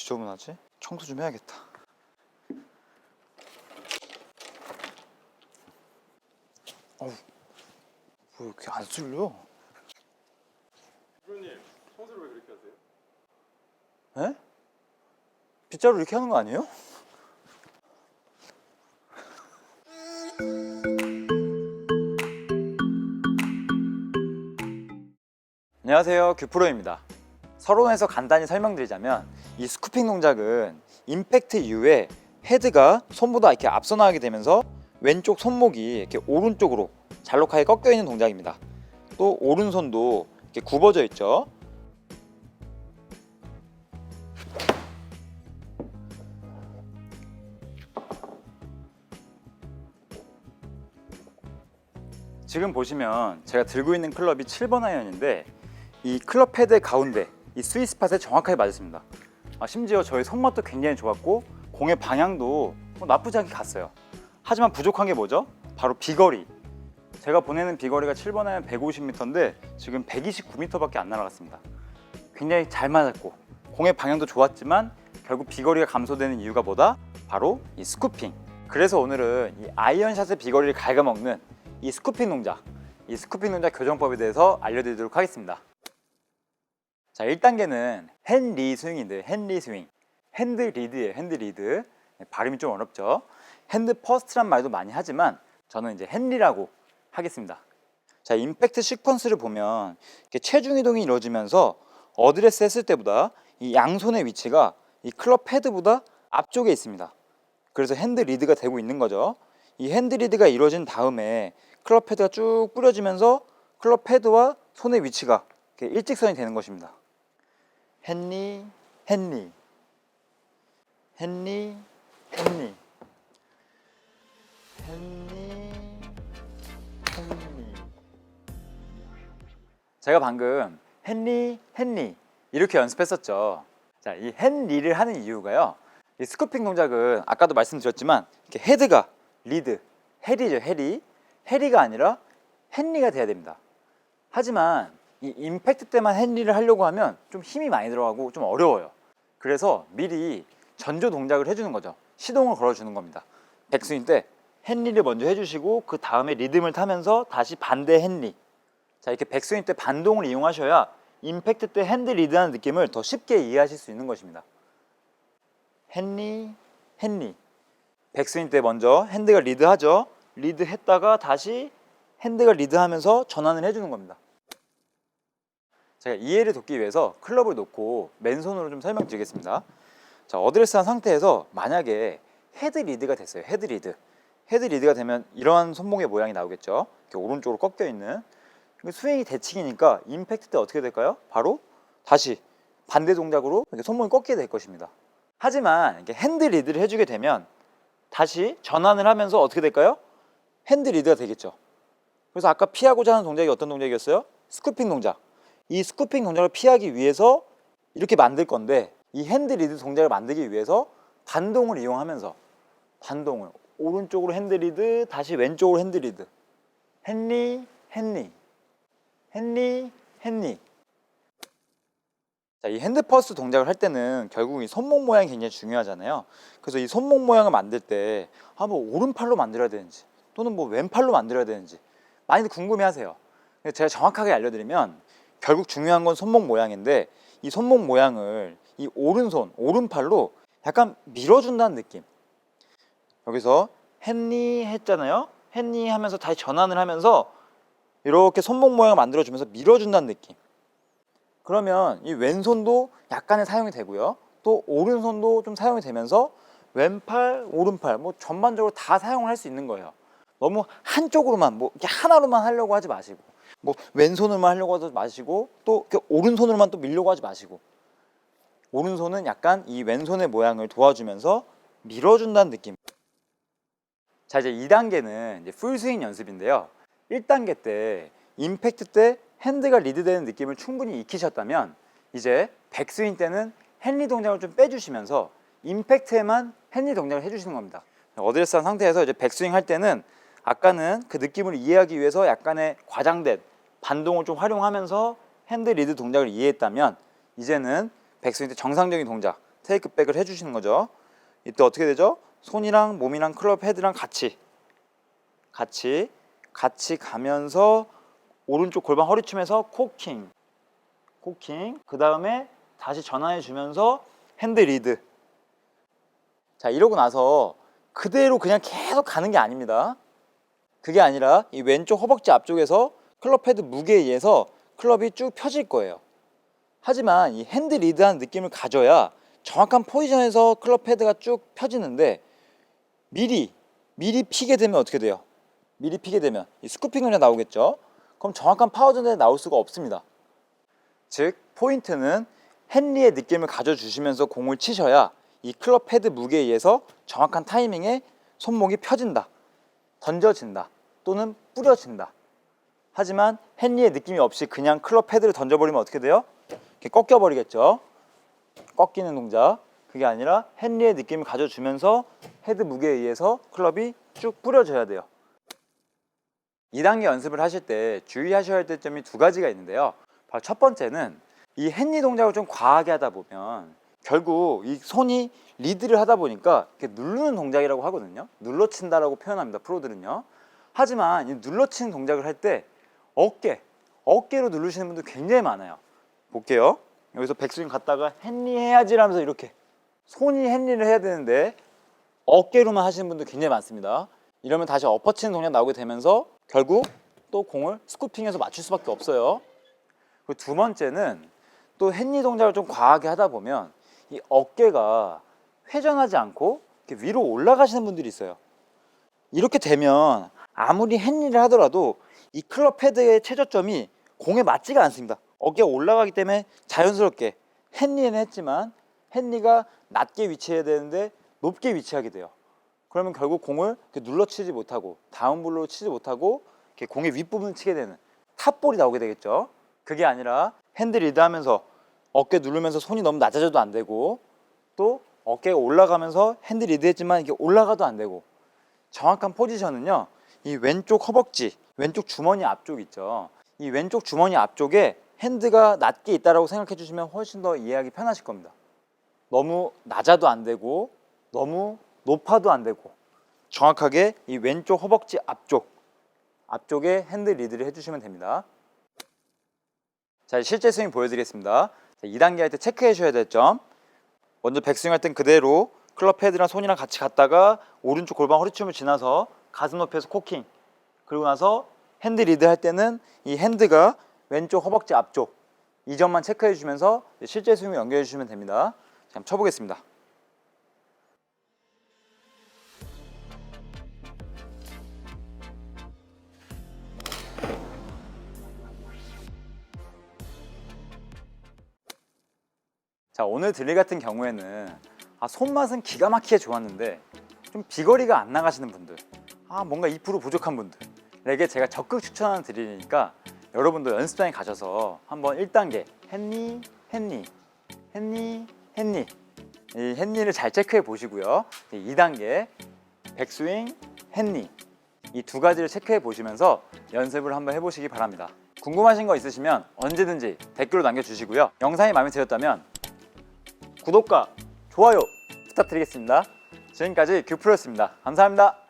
지저분하지? 청소 좀 해야겠다. 어우, 뭐 이렇게 안 쓸려? 대표님, 청소를 왜 그렇게 하세요? 에? 빗자루 이렇게 하는 거 아니에요? 안녕하세요, 규프로입니다. 서론에서 간단히 설명드리자면 이 스쿠핑 동작은 임팩트 이후에 헤드가 손보다 이렇게 앞서 나가게 되면서 왼쪽 손목이 이렇게 오른쪽으로 잘록하게 꺾여 있는 동작입니다. 또 오른손도 이렇게 굽어져 있죠. 지금 보시면 제가 들고 있는 클럽이 7번 아이언인데 이 클럽 헤드의 가운데 이 스윗 스팟에 정확하게 맞았습니다. 심지어 저희 손맛도 굉장히 좋았고 공의 방향도 나쁘지 않게 갔어요. 하지만 부족한 게 뭐죠? 바로 비거리. 제가 보내는 비거리가 7번 아이언 150m인데 지금 129m밖에 안 날아갔습니다. 굉장히 잘 맞았고 공의 방향도 좋았지만 결국 비거리가 감소되는 이유가 뭐다? 바로 이 스쿠핑. 그래서 오늘은 이 아이언샷의 비거리를 갉아먹는 이 스쿠핑 동작, 이 스쿠핑 동작 교정법에 대해서 알려드리도록 하겠습니다. 자, 1단계는 핸리 스윙인데 핸리 스윙. 핸드 리드예요, 핸드 리드. 발음이 좀 어렵죠. 핸드 퍼스트란 말도 많이 하지만 저는 이제 핸리라고 하겠습니다. 자, 임팩트 시퀀스를 보면 이렇게 체중 이동이 이루어지면서 어드레스 했을 때보다 이 양손의 위치가 이 클럽 헤드보다 앞쪽에 있습니다. 그래서 핸드 리드가 되고 있는 거죠. 이 핸드 리드가 이루어진 다음에 클럽 헤드가 쭉 뿌려지면서 클럽 헤드와 손의 위치가 이렇게 일직선이 되는 것입니다. 핸리, 핸리, 핸리, 핸리, 핸리, 핸리. 제가 방금 핸리, 핸리 이렇게 연습했었죠. 자, 이 핸리를 하는 이유가요. 이 스쿠핑 동작은 아까도 말씀드렸지만 이렇게 헤드가 리드, 해리죠, 해리. 해리가 아니라 핸리가 돼야 됩니다. 하지만 이 임팩트 때만 핸리를 하려고 하면 좀 힘이 많이 들어가고 좀 어려워요. 그래서 미리 전조 동작을 해주는 거죠. 시동을 걸어주는 겁니다. 백스윙 때 핸리를 먼저 해주시고 그 다음에 리듬을 타면서 다시 반대 핸리. 자, 이렇게 백스윙 때 반동을 이용하셔야 임팩트 때 핸드 리드하는 느낌을 더 쉽게 이해하실 수 있는 것입니다. 핸리, 핸리. 백스윙 때 먼저 핸드가 리드하죠. 리드 했다가 다시 핸드가 리드하면서 전환을 해주는 겁니다. 제가 이해를 돕기 위해서 클럽을 놓고 맨손으로 좀 설명드리겠습니다. 자, 어드레스한 상태에서 만약에 헤드 리드가 됐어요. 헤드 리드. 헤드 리드가 되면 이러한 손목의 모양이 나오겠죠. 이렇게 오른쪽으로 꺾여 있는. 스윙이 대칭이니까 임팩트 때 어떻게 될까요? 바로 다시 반대 동작으로 이렇게 손목이 꺾이게 될 것입니다. 하지만 이렇게 핸드 리드를 해주게 되면 다시 전환을 하면서 어떻게 될까요? 핸드 리드가 되겠죠. 그래서 아까 피하고자 하는 동작이 어떤 동작이었어요? 스쿠핑 동작. 이 스쿠핑 동작을 피하기 위해서 이렇게 만들 건데 이 핸드 리드 동작을 만들기 위해서 반동을 이용하면서 반동을 오른쪽으로 핸드 리드 다시 왼쪽으로 핸드 리드 핸리 핸리 핸리 핸리. 자, 이 핸드 퍼스트 동작을 할 때는 결국 이 손목 모양이 굉장히 중요하잖아요. 그래서 이 손목 모양을 만들 때 뭐 오른팔로 만들어야 되는지 또는 뭐 왼팔로 만들어야 되는지 많이들 궁금해하세요. 제가 정확하게 알려드리면 결국 중요한 건 손목 모양인데 이 손목 모양을 이 오른손, 오른팔로 약간 밀어준다는 느낌. 여기서 핸리 했잖아요. 핸리 하면서 다시 전환을 하면서 이렇게 손목 모양을 만들어주면서 밀어준다는 느낌. 그러면 이 왼손도 약간의 사용이 되고요. 또 오른손도 좀 사용이 되면서 왼팔, 오른팔 뭐 전반적으로 다 사용을 할 수 있는 거예요. 너무 한쪽으로만 뭐 이렇게 하나로만 하려고 하지 마시고 뭐 왼손으로만 하려고 하지 마시고 또 이렇게 오른손으로만 또 밀려고 하지 마시고 오른손은 약간 이 왼손의 모양을 도와주면서 밀어준다는 느낌. 자, 이제 2단계는 이제 풀스윙 연습인데요. 1단계 때 임팩트 때 핸드가 리드되는 느낌을 충분히 익히셨다면 이제 백스윙 때는 핸리 동작을 좀 빼주시면서 임팩트에만 핸리 동작을 해주시는 겁니다. 어드레스한 상태에서 이제 백스윙 할 때는 아까는 그 느낌을 이해하기 위해서 약간의 과장된 반동을 좀 활용하면서 핸드 리드 동작을 이해했다면 이제는 백스윙 때 정상적인 동작 테이크백을 해주시는 거죠. 이때 어떻게 되죠? 손이랑 몸이랑 클럽 헤드랑 같이 가면서 오른쪽 골반 허리춤에서 코킹, 그 다음에 다시 전환해 주면서 핸드 리드. 자, 이러고 나서 그대로 그냥 계속 가는 게 아닙니다. 그게 아니라 이 왼쪽 허벅지 앞쪽에서 클럽 헤드 무게에 의해서 클럽이 쭉 펴질 거예요. 하지만 이 핸드 리드한 느낌을 가져야 정확한 포지션에서 클럽 헤드가 쭉 펴지는데 미리 피게 되면 어떻게 돼요? 미리 피게 되면 이 스쿠핑 그냥 나오겠죠? 그럼 정확한 파워 전달이 나올 수가 없습니다. 즉 포인트는 핸리의 느낌을 가져주시면서 공을 치셔야 이 클럽 헤드 무게에 의해서 정확한 타이밍에 손목이 펴진다, 던져진다 또는 뿌려진다. 하지만 핸리의 느낌이 없이 그냥 클럽 헤드를 던져버리면 어떻게 돼요? 이렇게 꺾여버리겠죠. 꺾이는 동작. 그게 아니라 핸리의 느낌을 가져주면서 헤드 무게에 의해서 클럽이 쭉 뿌려져야 돼요. 2단계 연습을 하실 때 주의하셔야 할 점이 두 가지가 있는데요. 바로 첫 번째는 이 핸리 동작을 좀 과하게 하다 보면 결국 이 손이 리드를 하다 보니까 이렇게 누르는 동작이라고 하거든요. 눌러친다라고 표현합니다, 프로들은요. 하지만 이 눌러치는 동작을 할 때 어깨로 누르시는 분들 굉장히 많아요. 볼게요. 여기서 백스윙 갔다가 핸리 해야지 라면서 이렇게 손이 핸리를 해야 되는데 어깨로만 하시는 분들 굉장히 많습니다. 이러면 다시 엎어치는 동작 나오게 되면서 결국 또 공을 스쿠핑해서 맞출 수밖에 없어요. 그리고 두 번째는 또 핸리 동작을 좀 과하게 하다 보면 이 어깨가 회전하지 않고 이렇게 위로 올라가시는 분들이 있어요. 이렇게 되면 아무리 핸리를 하더라도 이 클럽 헤드의 최저점이 공에 맞지가 않습니다. 어깨가 올라가기 때문에 자연스럽게 핸리는 했지만 핸리가 낮게 위치해야 되는데 높게 위치하게 돼요. 그러면 결국 공을 이렇게 눌러치지 못하고 다운블로로 치지 못하고 이렇게 공의 윗부분을 치게 되는 탑볼이 나오게 되겠죠. 그게 아니라 핸드 리드 하면서 어깨 누르면서 손이 너무 낮아져도 안 되고 또 어깨가 올라가면서 핸드 리드 했지만 이게 올라가도 안 되고 정확한 포지션은요. 이 왼쪽 허벅지, 왼쪽 주머니 앞쪽 있죠. 이 왼쪽 주머니 앞쪽에 핸드가 낮게 있다라고 생각해 주시면 훨씬 더 이해하기 편하실 겁니다. 너무 낮아도 안 되고 너무 높아도 안 되고 정확하게 이 왼쪽 허벅지 앞쪽에 핸드 리드를 해주시면 됩니다. 자, 실제 스윙 보여드리겠습니다. 2단계 할 때 체크해 주셔야 될 점. 먼저 백스윙 할 땐 그대로 클럽 헤드랑 손이랑 같이 갔다가 오른쪽 골반 허리춤을 지나서 가슴 높이에서 코킹. 그리고 나서 핸드 리드 할 때는 이 핸드가 왼쪽 허벅지 앞쪽 이 점만 체크해 주시면서 실제 스윙을 연결해 주시면 됩니다. 자, 한번 쳐보겠습니다. 자, 오늘 드릴 같은 경우에는 손맛은 기가 막히게 좋았는데 좀 비거리가 안 나가시는 분들, 뭔가 2% 부족한 분들에게 제가 적극 추천하는 드릴이니까 여러분도 연습장에 가셔서 한번 1단계 핸리 이 핸리를 잘 체크해 보시고요. 2단계 백스윙 핸리 이 두 가지를 체크해 보시면서 연습을 한번 해보시기 바랍니다. 궁금하신 거 있으시면 언제든지 댓글로 남겨주시고요. 영상이 마음에 들었다면 구독과 좋아요 부탁드리겠습니다. 지금까지 규프로였습니다. 감사합니다.